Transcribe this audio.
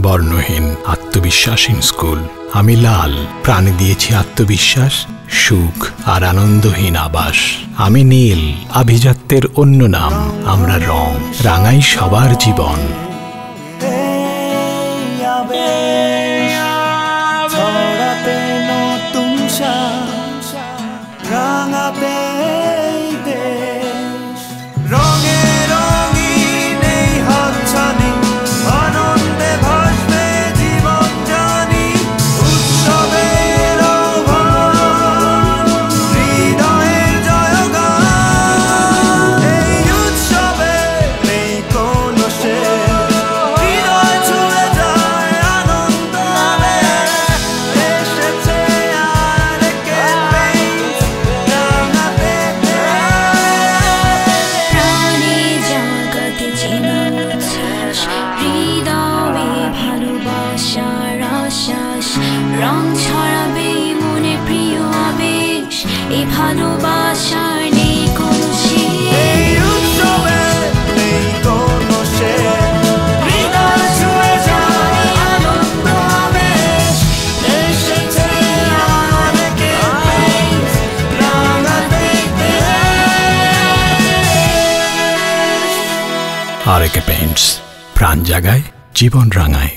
বর্ণহীন আত্মবিশ্বাসহীন স্কুল। আমি লাল, প্রাণে দিয়েছি আত্মবিশ্বাস, সুখ আর আনন্দহীন আবাস। আমি নীল, আভিজাত্যের অন্য নাম। আমরা রং, রাঙাই সবার জীবন। রং ছড়াবে মনে প্রিয় আবেশ, এই ভালোবাসার নেই কোনো শেষ। এই উৎসবে নেই কোনো শেষ, হৃদয় ছুঁয়ে যায় আনন্দ আবেশ। এসেছে আরেকে পেইন্টস, রাঙাতে দেশ। আরেকে পেইন্টস, প্রাণ জাগায়, জীবন রাঙায়।